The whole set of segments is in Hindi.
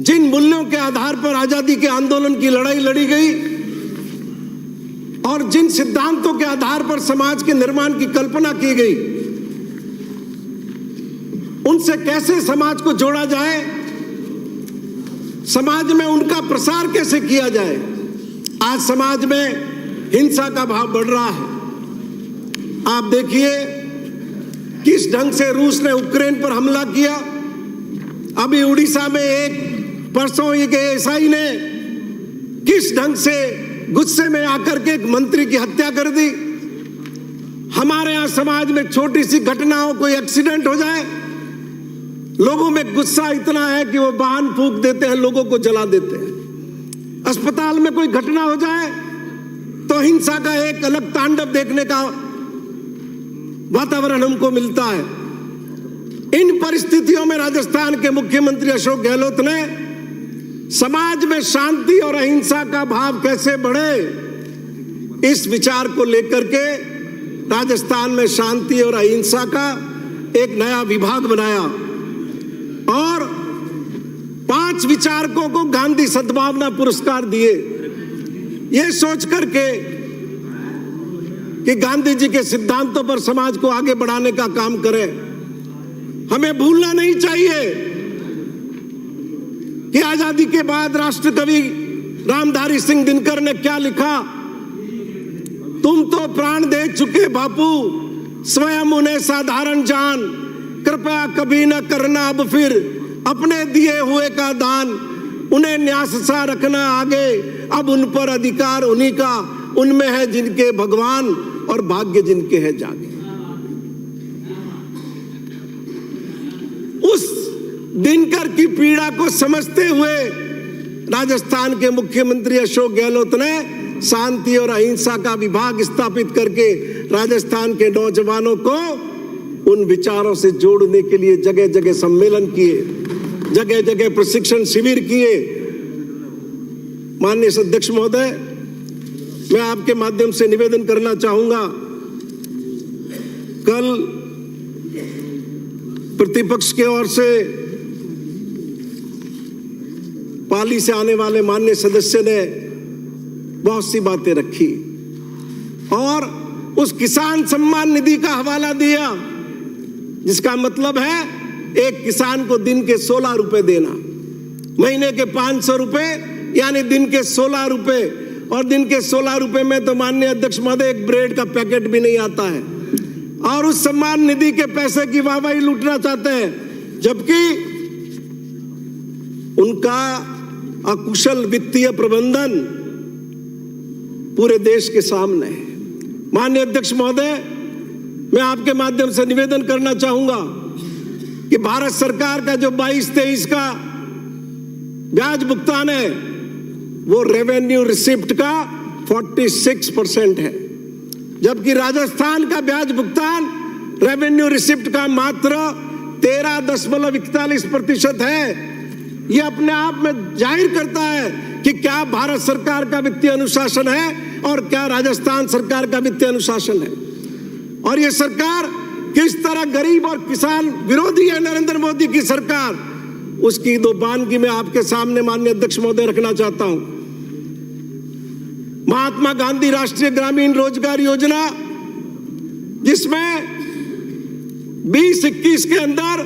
जिन मूल्यों के आधार पर आजादी के आंदोलन की लड़ाई लड़ी गई और जिन सिद्धांतों के आधार पर समाज के निर्माण की कल्पना की गई, उनसे कैसे समाज को जोड़ा जाए, समाज में उनका प्रसार कैसे किया जाए। आज समाज में हिंसा का भाव बढ़ रहा है। आप देखिए किस ढंग से रूस ने यूक्रेन पर हमला किया। अभी उड़ीसा में परसों एक एएसआई ने किस ढंग से गुस्से में आकर के एक मंत्री की हत्या कर दी। हमारे यहां समाज में छोटी सी घटना हो, कोई एक्सीडेंट हो जाए, लोगों में गुस्सा इतना है कि वो वाहन फूंक देते हैं, लोगों को जला देते हैं। अस्पताल में कोई घटना हो जाए तो हिंसा का एक अलग तांडव देखने का वातावरण हमको मिलता है। इन परिस्थितियों में राजस्थान के मुख्यमंत्री अशोक गहलोत ने समाज में शांति और अहिंसा का भाव कैसे बढ़े, इस विचार को लेकर के राजस्थान में शांति और अहिंसा का एक नया विभाग बनाया और 5 विचारकों को गांधी सद्भावना पुरस्कार दिए, ये सोच करके कि गांधी जी के सिद्धांतों पर समाज को आगे बढ़ाने का काम करें। हमें भूलना नहीं चाहिए कि आजादी के बाद राष्ट्रकवि रामधारी सिंह दिनकर ने क्या लिखा। तुम तो प्राण दे चुके बापू, स्वयं उन्हें साधारण जान, कृपया कभी न करना अब फिर अपने दिए हुए का दान, उन्हें न्यास सा रखना आगे, अब उन पर अधिकार उन्हीं का, उनमें है जिनके भगवान और भाग्य जिनके है जागे। उस दिनकर की पीड़ा को समझते हुए राजस्थान के मुख्यमंत्री अशोक गहलोत ने शांति और अहिंसा का विभाग स्थापित करके राजस्थान के नौजवानों को उन विचारों से जोड़ने के लिए जगह जगह सम्मेलन किए, जगह जगह प्रशिक्षण शिविर किए। माननीय अध्यक्ष महोदय, मैं आपके माध्यम से निवेदन करना चाहूंगा, कल प्रतिपक्ष की ओर से पाली से आने वाले माननीय सदस्य ने बहुत सी बातें रखी और उस किसान सम्मान निधि का हवाला दिया, जिसका मतलब है एक किसान को दिन के 16 रुपए देना, महीने के 500 रुपए, यानी दिन के 16 रुपए। और दिन के 16 रुपए में तो माननीय अध्यक्ष महोदय एक ब्रेड का पैकेट भी नहीं आता है। और उस सम्मान निधि के पैसे की वाहवाही लूटना चाहते हैं, जबकि उनका अकुशल वित्तीय प्रबंधन पूरे देश के सामने है। माननीय अध्यक्ष महोदय, मैं आपके माध्यम से निवेदन करना चाहूंगा कि भारत सरकार का जो 22-23 का ब्याज भुगतान है वो रेवेन्यू रिसिप्ट का 46% है, जबकि राजस्थान का ब्याज भुगतान रेवेन्यू रिसिप्ट का मात्र 13.41% है। यह अपने आप में जाहिर करता है कि क्या भारत सरकार का वित्तीय अनुशासन है और क्या राजस्थान सरकार का वित्तीय अनुशासन है। और यह सरकार किस तरह गरीब और किसान विरोधी है, नरेंद्र मोदी की सरकार, उसकी 2 बानगी मैं आपके सामने माननीय अध्यक्ष महोदय रखना चाहता हूं। महात्मा गांधी राष्ट्रीय ग्रामीण रोजगार योजना, जिसमें 2021 के अंदर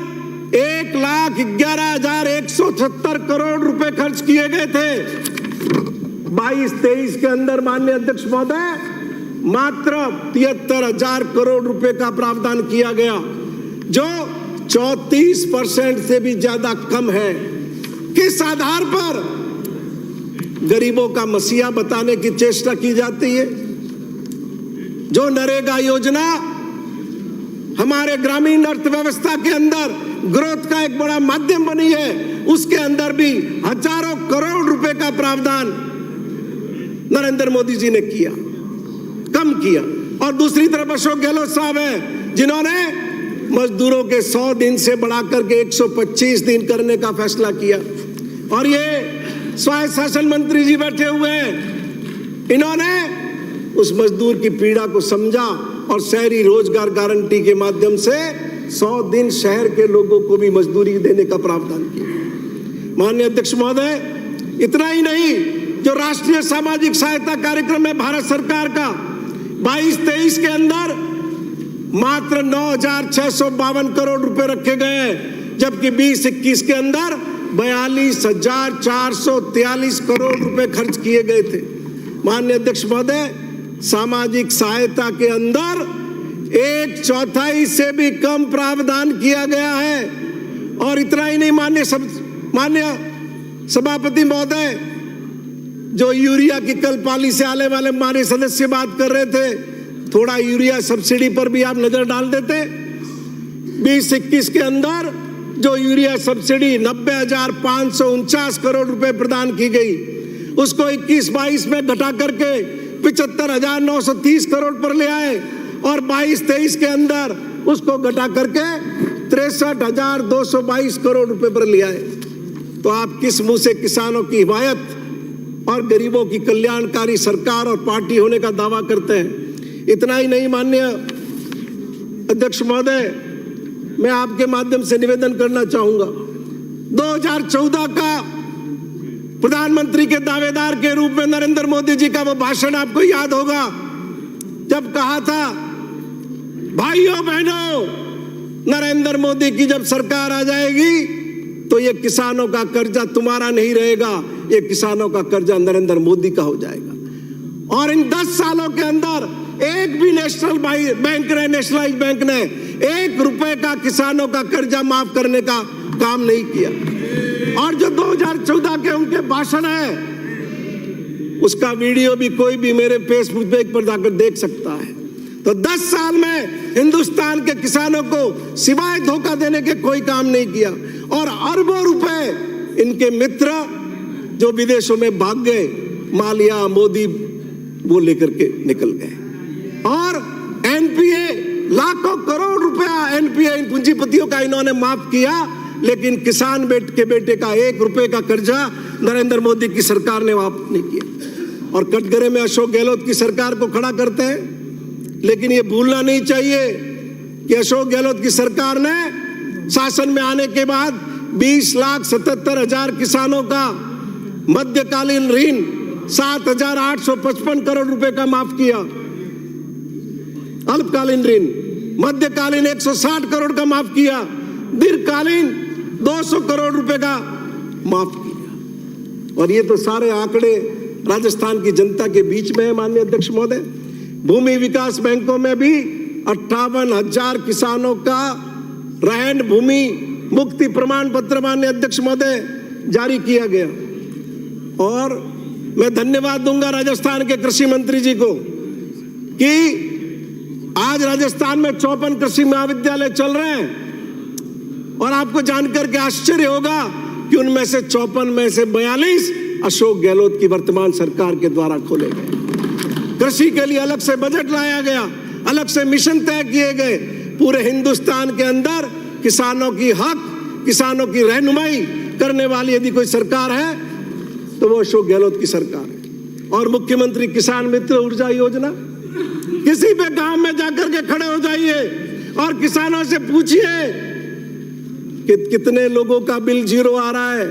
1,11,176 करोड़ रुपए खर्च किए गए थे। 22-23 के अंदर माननीय अध्यक्ष महोदय मात्र 73,000 करोड़ रुपए का प्रावधान किया गया, जो 34% से भी ज्यादा कम है। किस आधार पर गरीबों का मसीहा बताने की चेष्टा की जाती है? जो नरेगा योजना हमारे ग्रामीण अर्थव्यवस्था के अंदर ग्रोथ का एक बड़ा माध्यम बनी है, उसके अंदर भी हजारों करोड़ रुपए का प्रावधान नरेंद्र मोदी जी ने किया, कम किया। और दूसरी तरफ अशोक गहलोत साहब हैं, जिन्होंने मजदूरों के 100 दिन से बढ़ाकर के 125 दिन करने का फैसला किया। और ये स्वायत्त शासन मंत्री जी बैठे हुए हैं, इन्होंने उस मजदूर की पीड़ा को समझा और शहरी रोजगार गारंटी के माध्यम से 100 दिन शहर के लोगों को भी मजदूरी देने का प्रावधान किया। माननीय अध्यक्ष महोदय, इतना ही नहीं, जो राष्ट्रीय सामाजिक सहायता कार्यक्रम है भारत सरकार का 22-23 के अंदर मात्र 9,652 करोड़ रुपए रखे गए हैं, जबकि 20-21 के अंदर 42,443 करोड़ रुपए खर्च किए गए थे। माननीय अध्यक्ष महोदय, सामाजिक सहायता के अंदर 1/4 से भी कम प्रावधान किया गया है। और इतना ही नहीं, माननीय सभापति महोदय, जो यूरिया की कल पाली से आने वाले हमारे सदस्य बात कर रहे थे, थोड़ा यूरिया सब्सिडी पर भी आप नजर डाल देते। 20-21 के अंदर जो यूरिया सब्सिडी 90,549 करोड़ रुपए प्रदान की गई, उसको 21-22 में घटा करके 75,930 करोड़ पर ले आए और 22-23 के अंदर उसको घटा करके 63,222 करोड़ रुपए पर ले आए। तो आप किस मुंह से किसानों की हिमायत और गरीबों की कल्याणकारी सरकार और पार्टी होने का दावा करते हैं? इतना ही नहीं, माननीय अध्यक्ष महोदय, मैं आपके माध्यम से निवेदन करना चाहूंगा, 2014 का प्रधानमंत्री के दावेदार के रूप में नरेंद्र मोदी जी का वो भाषण आपको याद होगा, जब कहा था, भाइयों बहनों, नरेंद्र मोदी की जब सरकार आ जाएगी तो ये किसानों का कर्जा तुम्हारा नहीं रहेगा, ये किसानों का कर्जा नरेंद्र मोदी का हो जाएगा। और इन 10 सालों के अंदर एक भी नेशनलाइज बैंक ने 1 रुपए का किसानों का कर्जा माफ करने का काम नहीं किया। और जो 2014 के उनके भाषण है, उसका वीडियो भी कोई भी मेरे फेसबुक पेज पर जाकर देख सकता है। तो 10 साल में हिंदुस्तान के किसानों को सिवाय धोखा देने के कोई काम नहीं किया। और अरबों रुपए इनके मित्र जो विदेशों में भाग गए, मालिया, मोदी, वो लेकर के निकल गए। और एनपीए, लाखों करोड़ रुपया एनपीए इन पूंजीपतियों का इन्होंने माफ किया, लेकिन किसान के बेटे का 1 रुपए का कर्जा नरेंद्र मोदी की सरकार ने माफ नहीं किया। और कटघरे में अशोक गहलोत की सरकार को खड़ा करते हैं, लेकिन ये भूलना नहीं चाहिए कि अशोक गहलोत की सरकार ने शासन में आने के बाद 20,77,000 किसानों का मध्यकालीन ऋण 7,855 करोड़ रुपए का माफ किया। अल्पकालीन ऋण मध्यकालीन 160 करोड़ का माफ किया, दीर्घकालीन 200 करोड़ रुपए का माफ किया। और ये तो सारे आंकड़े राजस्थान की जनता के बीच में है। माननीय अध्यक्ष महोदय, भूमि विकास बैंकों में भी 58,000 किसानों का रहन भूमि मुक्ति प्रमाण पत्र माननीय अध्यक्ष महोदय जारी किया गया। और मैं धन्यवाद दूंगा राजस्थान के कृषि मंत्री जी को कि आज राजस्थान में 54 कृषि महाविद्यालय चल रहे हैं। और आपको जानकर के आश्चर्य होगा कि उनमें से 54 में से 42 अशोक गहलोत की वर्तमान सरकार के द्वारा खोले गए। कृषि के लिए अलग से बजट लाया गया, अलग से मिशन तय किए गए। पूरे हिंदुस्तान के अंदर किसानों की हक, किसानों की रहनुमाई करने वाली यदि कोई सरकार है तो वो अशोक गहलोत की सरकार है। और मुख्यमंत्री किसान मित्र ऊर्जा योजना, किसी भी गांव में जाकर के खड़े हो जाइए और किसानों से पूछिए कि कितने लोगों का बिल 0 आ रहा है,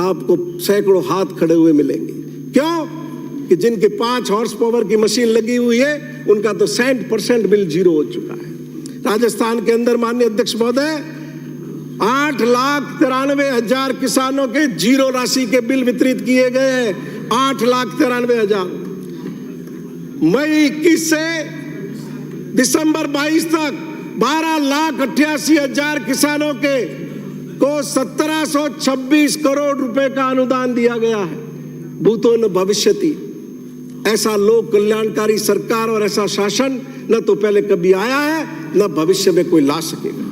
आपको सैकड़ों हाथ खड़े हुए मिलेंगे। क्यों? कि जिनके 5 हॉर्स पावर की मशीन लगी हुई है, उनका तो 60% बिल 0 हो चुका है। राजस्थान के अंदर माननीय अध्यक्ष महोदय 8,93,000 किसानों के 0 राशि के बिल वितरित किए गए हैं। 8,93,000। मई 21 से दिसंबर 22 तक 12,88,000 किसानों के को 1,726 करोड़ रुपए का अनुदान दिया गया है। भूतो न भविष्यति, ऐसा लोक कल्याणकारी सरकार और ऐसा शासन न तो पहले कभी आया है, न भविष्य में कोई ला सकेगा।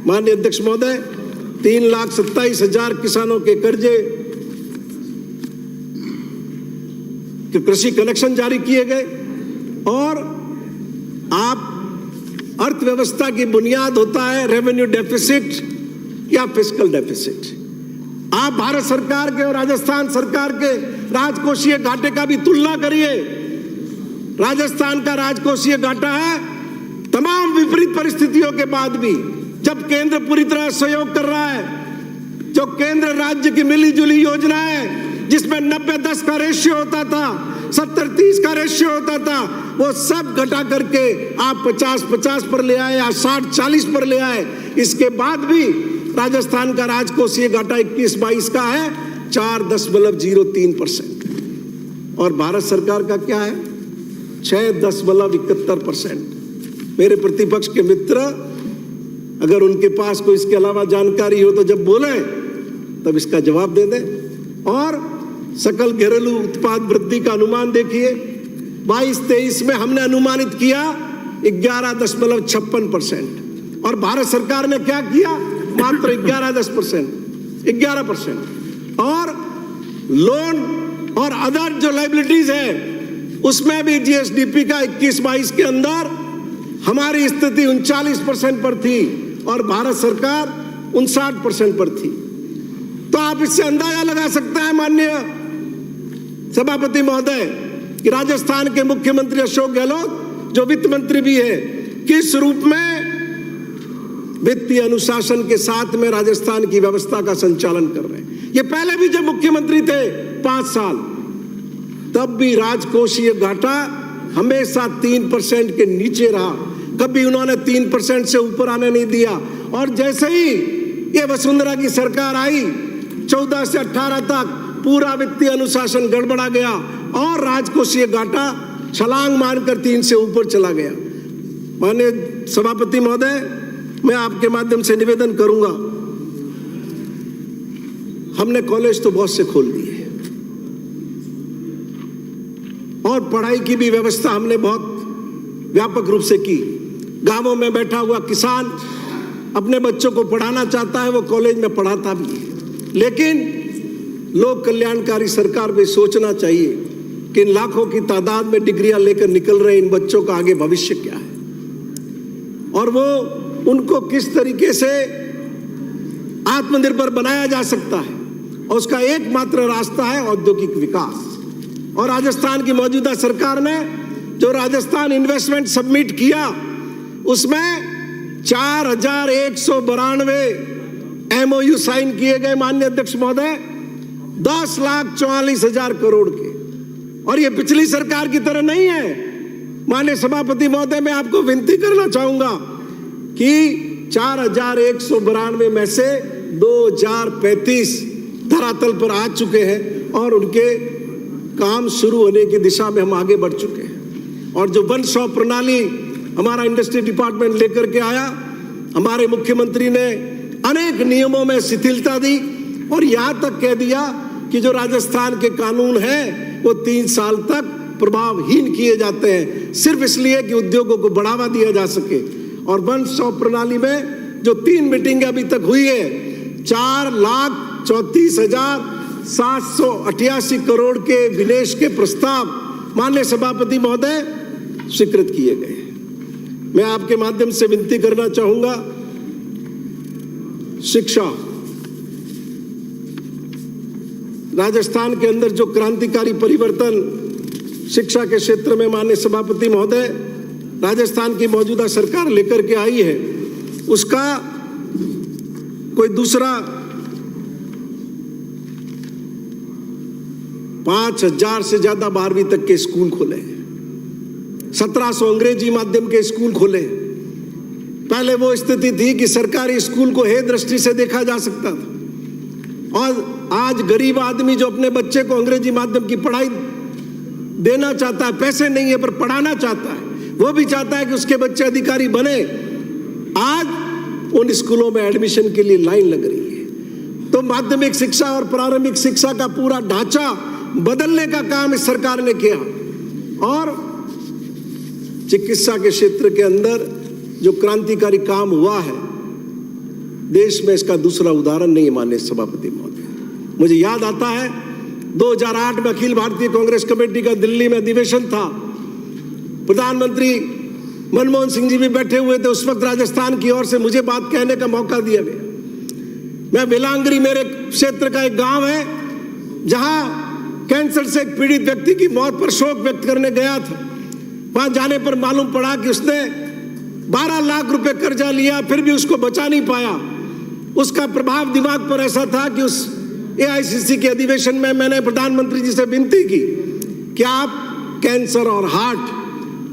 माननीय अध्यक्ष महोदय, 3,27,000 किसानों के कर्जे के कृषि कनेक्शन जारी किए गए। और आप, अर्थव्यवस्था की बुनियाद होता है रेवेन्यू डेफिसिट या फिस्कल डेफिसिट। आप भारत सरकार के और राजस्थान सरकार के राजकोषीय घाटे का भी तुलना करिए। राजस्थान का राजकोषीय घाटा है तमाम विपरीत परिस्थितियों के बाद भी जब केंद्र पूरी तरह सहयोग कर रहा है, जो केंद्र राज्य की मिली-जुली योजना है जिसमें 90-10 का रेशियो होता था, 70-30 का रेशियो होता था, वो सब घटा करके आप 50-50 पर ले आए या 60-40 पर ले आए। इसके बाद भी राजस्थान का राजकोषीय घाटा 21-22 का है 4.03%, और भारत सरकार का क्या है 6.71%। मेरे प्रतिपक्ष के मित्र अगर उनके पास कोई इसके अलावा जानकारी हो तो जब बोले तब इसका जवाब दे दें। और सकल घरेलू उत्पाद वृद्धि का अनुमान देखिए, 22-23 में हमने अनुमानित किया 11.56%, और भारत सरकार ने क्या किया, मात्र 11%। और लोन और अदर जो लायबिलिटीज है उसमें भी जीएसडीपी का 21-22 के अंदर हमारी स्थिति 39% पर थी और भारत सरकार 59% पर थी। तो आप इससे अंदाजा लगा सकते हैं माननीय सभापति महोदय कि राजस्थान के मुख्यमंत्री अशोक गहलोत जो वित्त मंत्री भी है, किस रूप में वित्तीय अनुशासन के साथ में राजस्थान की व्यवस्था का संचालन कर रहे हैं। ये पहले भी जब मुख्यमंत्री थे 5 साल, तब भी राजकोषीय घाटा हमेशा 3% के नीचे रहा, कभी उन्होंने 3% से ऊपर आने नहीं दिया। और जैसे ही ये वसुंधरा की सरकार आई 14 से 18 तक पूरा वित्तीय अनुशासन गड़बड़ा गया और राजकोषीय घाटा छलांग मारकर 3 से ऊपर चला गया। माननीय सभापति महोदय, मैं आपके माध्यम से निवेदन करूंगा, हमने कॉलेज तो बहुत से खोल दिए और पढ़ाई की भी व्यवस्था हमने बहुत व्यापक रूप से की। गांवों में बैठा हुआ किसान अपने बच्चों को पढ़ाना चाहता है, वो कॉलेज में पढ़ाता भी है। लेकिन लोक कल्याणकारी सरकार में सोचना चाहिए कि इन लाखों की तादाद में डिग्रियां लेकर निकल रहे इन बच्चों का आगे भविष्य क्या है, और वो उनको किस तरीके से आत्मनिर्भर बनाया जा सकता है, और उसका एकमात्र रास्ता है औद्योगिक विकास। और राजस्थान की मौजूदा सरकार ने जो राजस्थान इन्वेस्टमेंट सबमिट किया उसमें 4192 MOU साइन किए गए माननीय अध्यक्ष महोदय, 10,44,000 करोड़ के। और ये पिछली सरकार की तरह नहीं है। माननीय सभापति महोदय, मैं आपको विनती करना चाहूंगा कि 4192 में से 2035 धरातल पर आ चुके हैं और उनके काम शुरू होने की दिशा में हम आगे बढ़ चुके हैं। और जो वन शॉप प्रणाली हमारा इंडस्ट्री डिपार्टमेंट लेकर के आया, हमारे मुख्यमंत्री ने अनेक नियमों में शिथिलता दी और यहां तक कह दिया कि जो राजस्थान के कानून हैं वो 3 साल तक प्रभावहीन किए जाते हैं, सिर्फ इसलिए कि उद्योगों को बढ़ावा दिया जा सके। और वन शॉप प्रणाली में जो 3 मीटिंगें अभी तक हुई है, 4,34,788 करोड़ के विनिवेश के प्रस्ताव माननीय सभापति महोदय स्वीकृत किए गए। मैं आपके माध्यम से विनती करना चाहूंगा, शिक्षा, राजस्थान के अंदर जो क्रांतिकारी परिवर्तन शिक्षा के क्षेत्र में माननीय सभापति महोदय राजस्थान की मौजूदा सरकार लेकर के आई है, उसका कोई दूसरा 5,000 से ज्यादा 12वीं तक के स्कूल खोले, 1700 अंग्रेजी माध्यम के स्कूल खोले। पहले वो स्थिति थी कि सरकारी स्कूल को हे दृष्टि से देखा जा सकता था, और आज गरीब आदमी जो अपने बच्चे को अंग्रेजी माध्यम की पढ़ाई देना चाहता है, पैसे नहीं है पर पढ़ाना चाहता है, वो भी चाहता है कि उसके बच्चे अधिकारी बने, आज उन स्कूलों में एडमिशन के लिए लाइन लग रही है। तो माध्यमिक शिक्षा और प्रारंभिक शिक्षा का पूरा ढांचा बदलने का काम इस सरकार ने किया। और चिकित्सा के क्षेत्र के अंदर जो क्रांतिकारी काम हुआ है, देश में इसका दूसरा उदाहरण नहीं है। माननीय सभापति महोदय, मुझे याद आता है 2008 में अखिल भारतीय कांग्रेस कमेटी का दिल्ली में अधिवेशन था, प्रधानमंत्री मनमोहन सिंह जी भी बैठे हुए थे। उस वक्त राजस्थान की ओर से मुझे बात कहने का मौका दिया गया। मैं बिलांगरी, मेरे क्षेत्र का एक गांव है जहां कैंसर से एक पीड़ित व्यक्ति की मौत पर शोक व्यक्त करने गया था। वहां जाने पर मालूम पड़ा कि उसने 12 लाख रुपए कर्जा लिया, फिर भी उसको बचा नहीं पाया। उसका प्रभाव दिमाग पर ऐसा था कि उस एआईसीसी के अधिवेशन में मैंने प्रधानमंत्री जी से विनती की कि आप कैंसर और हार्ट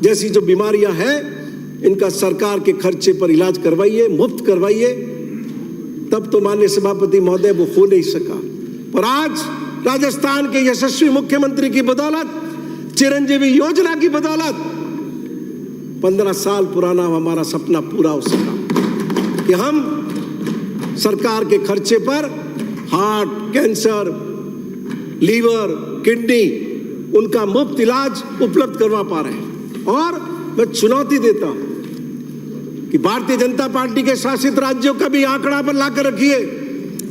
जैसी जो बीमारियां हैं इनका सरकार के खर्चे पर इलाज करवाइए, मुफ्त करवाइए। तब तो माननीय सभापति महोदय वो हो नहीं सका। पर आज राजस्थान के यशस्वी मुख्यमंत्री की बदौलत, चिरंजीवी योजना की बदौलत 15 साल पुराना हमारा सपना पूरा हो सका कि हम सरकार के खर्चे पर हार्ट, कैंसर, लीवर, किडनी उनका मुफ्त इलाज उपलब्ध करवा पा रहे हैं। और मैं चुनौती देता हूं कि भारतीय जनता पार्टी के शासित राज्यों का भी आंकड़ा पर लाकर रखिए,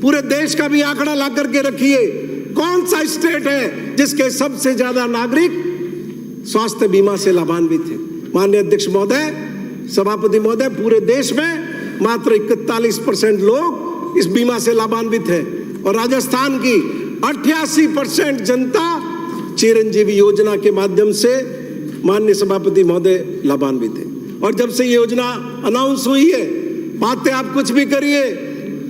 पूरे देश का भी आंकड़ा लाकर के रखिए। कौन सा स्टेट है जिसके सबसे ज्यादा नागरिक स्वास्थ्य बीमा से लाभान्वित हैं? माननीय अध्यक्ष महोदय, सभापति महोदय, पूरे देश में मात्र 41% लोग इस बीमा से लाभान्वित है और राजस्थान की 88% जनता चिरंजीवी योजना के माध्यम से माननीय सभापति महोदय लाभान्वित है। और जब से ये योजना अनाउंस हुई है, बातें आप कुछ भी करिए,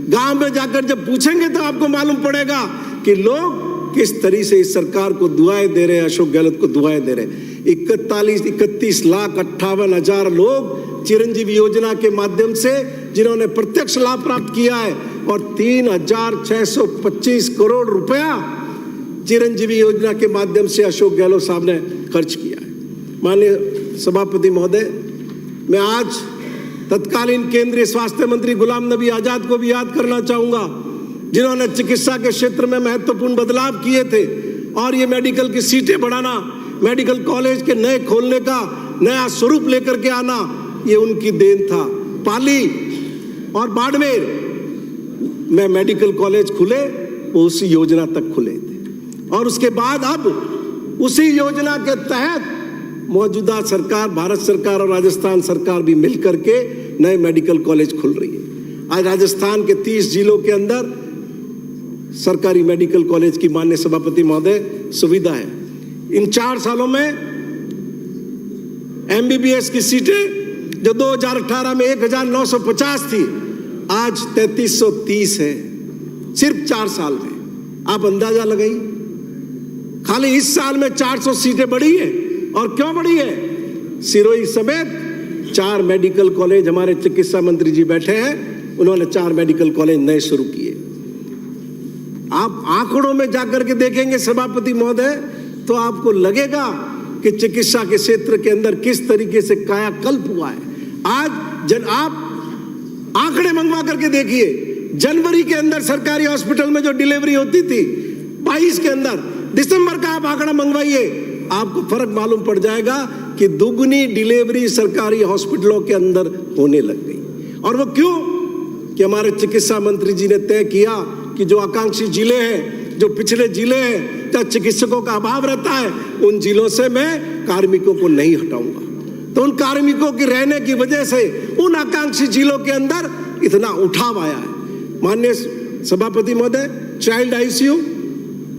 गांव में जाकर जब पूछेंगे तो आपको मालूम पड़ेगा कि लोग किस तरीके से इस सरकार को दुआएं दे रहे हैं, अशोक गहलोत को दुआएं दे रहे हैं। 31,58,000 लोग चिरंजीवी योजना के माध्यम से जिन्होंने प्रत्यक्ष लाभ प्राप्त किया है और 3,625 करोड़ रुपया चिरंजीवी योजना के माध्यम से अशोक गहलोत साहब ने खर्च किया है। माननीय सभापति महोदय, मैं आज तत्कालीन केंद्रीय स्वास्थ्य मंत्री गुलाम नबी आजाद को भी याद करना चाहूंगा, जिन्होंने चिकित्सा के क्षेत्र में महत्वपूर्ण बदलाव किए थे और ये मेडिकल की सीटें बढ़ाना, मेडिकल कॉलेज के नए खोलने का नया स्वरूप लेकर के आना, ये उनकी देन था। पाली और बाड़मेर में मेडिकल कॉलेज खुले, वो उसी योजना तक खुले थे। और उसके बाद अब उसी योजना के तहत मौजूदा सरकार, भारत सरकार और राजस्थान सरकार भी मिलकर के नए मेडिकल कॉलेज खुल रही है। आज राजस्थान के 30 जिलों के अंदर सरकारी मेडिकल कॉलेज की माननीय सभापति महोदय सुविधा है। इन 4 सालों में एमबीबीएस की सीटें जो 2018 में 1950 थी, आज 3330 है, सिर्फ 4 साल में। आप अंदाजा लगाइए, खाली इस साल में 400 सीटें बढ़ी है। और क्यों बढ़ी है? सिरोही समेत 4 मेडिकल कॉलेज, हमारे चिकित्सा मंत्री जी बैठे हैं, उन्होंने 4 मेडिकल कॉलेज नए शुरू किए। आप आंकड़ों में जाकर के देखेंगे सभापति महोदय, तो आपको लगेगा कि चिकित्सा के क्षेत्र के अंदर किस तरीके से कायाकल्प हुआ है। आज आप आंकड़े मंगवा करके देखिए, जनवरी के अंदर सरकारी हॉस्पिटल में जो डिलीवरी होती थी 22 के अंदर, दिसंबर का आप आंकड़ा मंगवाइए, आपको फर्क मालूम पड़ जाएगा कि दुगनी डिलीवरी सरकारी हॉस्पिटलों के अंदर होने लग गई। और वो क्यों? कि हमारे चिकित्सा मंत्री जी ने तय किया कि जो आकांक्षी जिले हैं, जो पिछले जिले हैं, जहाँ चिकित्सकों का अभाव रहता है, उन जिलों से मैं कार्मिकों को नहीं हटाऊंगा। तो उन कार्मिकों की रहने की वजह से उन आकांक्षी जिलों के अंदर इतना उठाव आया है। माननीय सभापति महोदय, चाइल्ड आईसीयू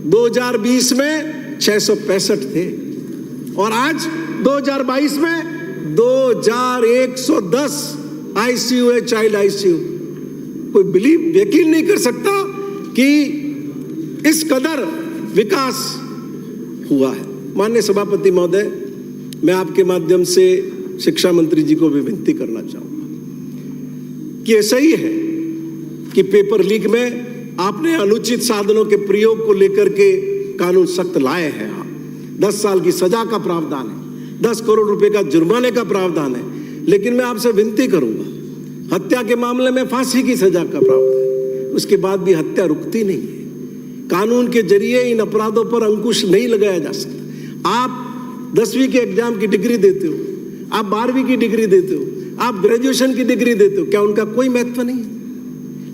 2020 में 665 थे और आज 2022 में 2110 आईसीयू है, चाइल्ड आईसीयू। कोई यकीन नहीं कर सकता कि इस कदर विकास हुआ है। माननीय सभापति महोदय, मैं आपके माध्यम से शिक्षा मंत्री जी को भी विनती करना चाहूंगा कि ऐसा ही है कि पेपर लीक में आपने अनुचित साधनों के प्रयोग को लेकर के कानून सख्त लाए हैं। 10 साल की सजा का प्रावधान है, 10 करोड़ रुपए का जुर्माने का प्रावधान है। लेकिन मैं आपसे विनती करूंगा, हत्या के मामले में फांसी की सजा का प्रावधान है, उसके बाद भी हत्या रुकती नहीं है। कानून के जरिए इन अपराधों पर अंकुश नहीं लगाया जा सकता। आप 10वीं के एग्जाम की डिग्री देते हो, आप 12वीं की डिग्री देते हो, आप ग्रेजुएशन की डिग्री देते हो, क्या उनका कोई महत्व नहीं?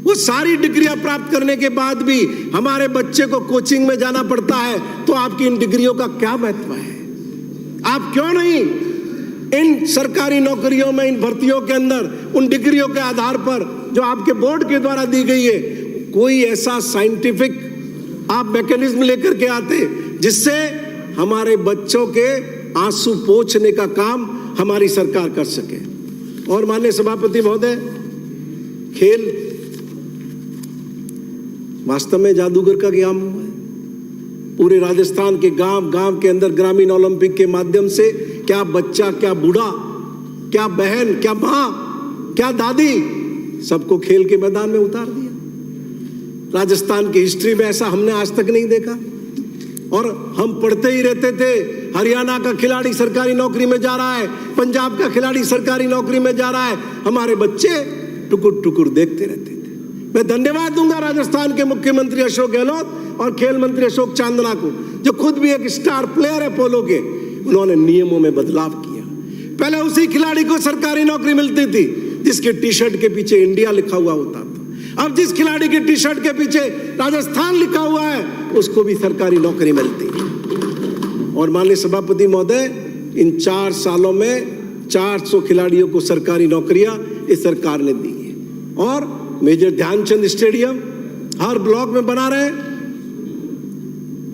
वो सारी डिग्रियां प्राप्त करने के बाद भी हमारे बच्चे को कोचिंग में जाना पड़ता है, तो आपकी इन डिग्रियों का क्या महत्व है? आप क्यों नहीं इन सरकारी नौकरियों में, इन भर्तियों के अंदर उन डिग्रियों के आधार पर जो आपके बोर्ड के द्वारा दी गई है, कोई ऐसा साइंटिफिक आप मैकेनिज्म लेकर के आते जिससे हमारे बच्चों के आंसू पोंछने का काम हमारी सरकार कर सके? और माननीय सभापति महोदय, खेल वास्तव में जादूगर का काम हुआ है। पूरे राजस्थान के गांव गांव के अंदर ग्रामीण ओलंपिक के माध्यम से क्या बच्चा, क्या बूढ़ा, क्या बहन, क्या मां, क्या दादी, सबको खेल के मैदान में उतार दिया। राजस्थान की हिस्ट्री में ऐसा हमने आज तक नहीं देखा। और हम पढ़ते ही रहते थे, हरियाणा का खिलाड़ी सरकारी नौकरी में जा रहा है, पंजाब का खिलाड़ी सरकारी नौकरी में जा रहा है, हमारे बच्चे टुकुर टुकुर देखते रहते थे। मैं धन्यवाद दूंगा राजस्थान के मुख्यमंत्री अशोक गहलोत और खेल मंत्री अशोक चांदना को, जो खुद भी एक स्टार प्लेयर है पोलो के। उन्होंने नियमों में बदलाव किया। पहले उसी खिलाड़ी को सरकारी नौकरी मिलती थी जिसके टी शर्ट के पीछे इंडिया लिखा हुआ होता था। अब जिस खिलाड़ी की टी शर्ट के पीछे राजस्थान लिखा हुआ है उसको भी सरकारी नौकरी मिलती है। और माननीय सभापति महोदय, इन 4 सालों में 400 खिलाड़ियों को सरकारी नौकरियां इस सरकार ने दी है। और मेजर ध्यानचंद स्टेडियम हर ब्लॉक में बना रहे हैं।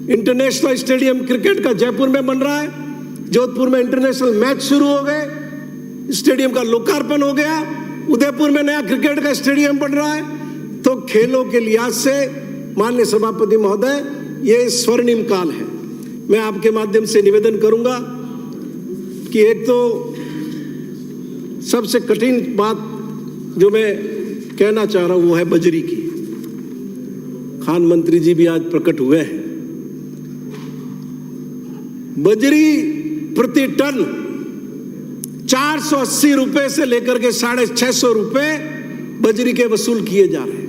इंटरनेशनल स्टेडियम क्रिकेट का जयपुर में बन रहा है। जोधपुर में इंटरनेशनल मैच शुरू हो गए, स्टेडियम का लोकार्पण हो गया। उदयपुर में नया क्रिकेट का स्टेडियम बन रहा है। तो खेलों के लिहाज से माननीय सभापति महोदय, ये स्वर्णिम काल है। मैं आपके माध्यम से निवेदन करूंगा कि एक तो सबसे कठिन बात जो मैं कहना चाह रहा हूं वो है बजरी की। खान मंत्री जी भी आज प्रकट हुए हैं। बजरी प्रति टन 480 रुपए से लेकर के 650 रुपए बजरी के वसूल किए जा रहे हैं।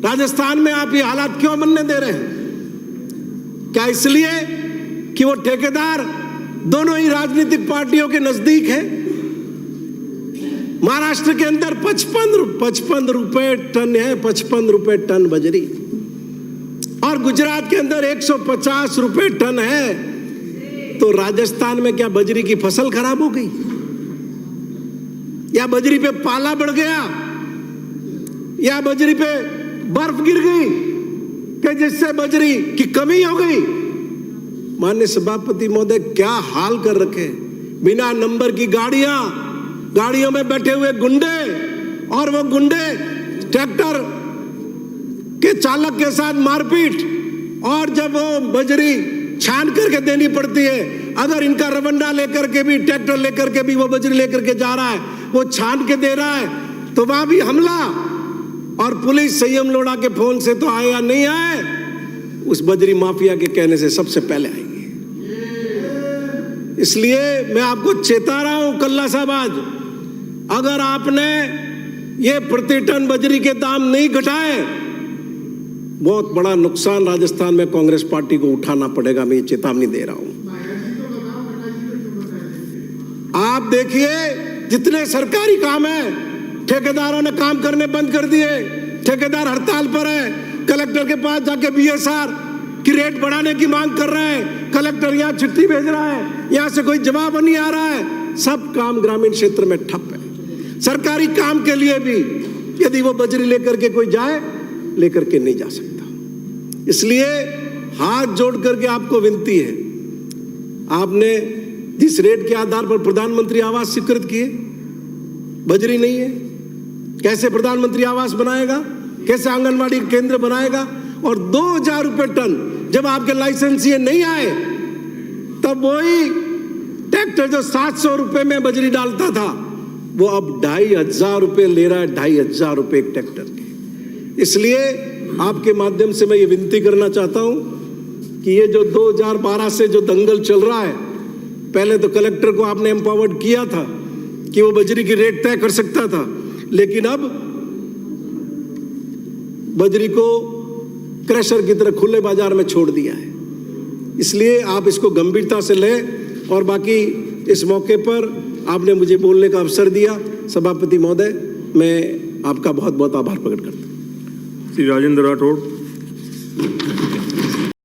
राजस्थान में आप ये हालात क्यों बनने दे रहे हैं? क्या इसलिए कि वो ठेकेदार दोनों ही राजनीतिक पार्टियों के नजदीक है? महाराष्ट्र के अंदर 55 रुपए टन है, 55 रुपए टन बजरी, और गुजरात के अंदर 150 रुपए टन है। तो राजस्थान में क्या बजरी की फसल खराब हो गई, या बजरी पे पाला बढ़ गया, या बजरी पे बर्फ गिर गई कि जिससे बजरी की कमी हो गई? माननीय सभापति महोदय, क्या हाल कर रखे। बिना नंबर की गाड़ियों में बैठे हुए गुंडे, और वो गुंडे ट्रैक्टर के चालक के साथ मारपीट, और जब वो बजरी छान करके देनी पड़ती है, अगर इनका रवंडा लेकर के भी, ट्रैक्टर लेकर के भी वो बजरी लेकर के जा रहा है, वो छान के दे रहा है, तो वहां भी हमला। और पुलिस संयम लोढ़ा के फोन से तो आए या नहीं आए, उस बजरी माफिया के कहने से सबसे पहले आएंगे। इसलिए मैं आपको चेता रहा हूं कल्ला साहब, आज अगर आपने ये प्रति टन बजरी के दाम नहीं घटाए, बहुत बड़ा नुकसान राजस्थान में कांग्रेस पार्टी को उठाना पड़ेगा। मैं ये चेतावनी दे रहा हूं। आप देखिए, जितने सरकारी काम है, ठेकेदारों ने काम करने बंद कर दिए। ठेकेदार हड़ताल पर है। कलेक्टर के पास जाके बीएसआर की रेट बढ़ाने की मांग कर रहे हैं। कलेक्टर यहाँ चिट्ठी भेज रहा है, यहाँ से कोई जवाब नहीं आ रहा है। सब काम ग्रामीण क्षेत्र में ठप है। सरकारी काम के लिए भी यदि वो बजरी लेकर के कोई जाए, लेकर के नहीं जा सकता। इसलिए हाथ जोड़ करके आपको विनती है, आपने जिस रेट के आधार पर प्रधानमंत्री आवास स्वीकृत किए, बजरी नहीं है, कैसे प्रधानमंत्री आवास बनाएगा, कैसे आंगनवाड़ी केंद्र बनाएगा? और 2000 रुपए टन जब आपके लाइसेंस ये नहीं आए, तब वही ट्रैक्टर जो 700 रुपए में बजरी डालता था, वो अब 2500 रुपए ले रहा है। 2500 रुपए एक ट्रैक्टर के। इसलिए आपके माध्यम से मैं ये विनती करना चाहता हूं कि ये जो 2012 से जो दंगल चल रहा है, पहले तो कलेक्टर को आपने एम्पावर्ड किया था कि वो बजरी की रेट तय कर सकता था, लेकिन अब बजरी को क्रशर की तरह खुले बाजार में छोड़ दिया है। इसलिए आप इसको गंभीरता से लें। और बाकी इस मौके पर आपने मुझे बोलने का अवसर दिया, सभापति महोदय, मैं आपका बहुत बहुत आभार प्रकट करता हूं। श्री राजेंद्र राठौड़।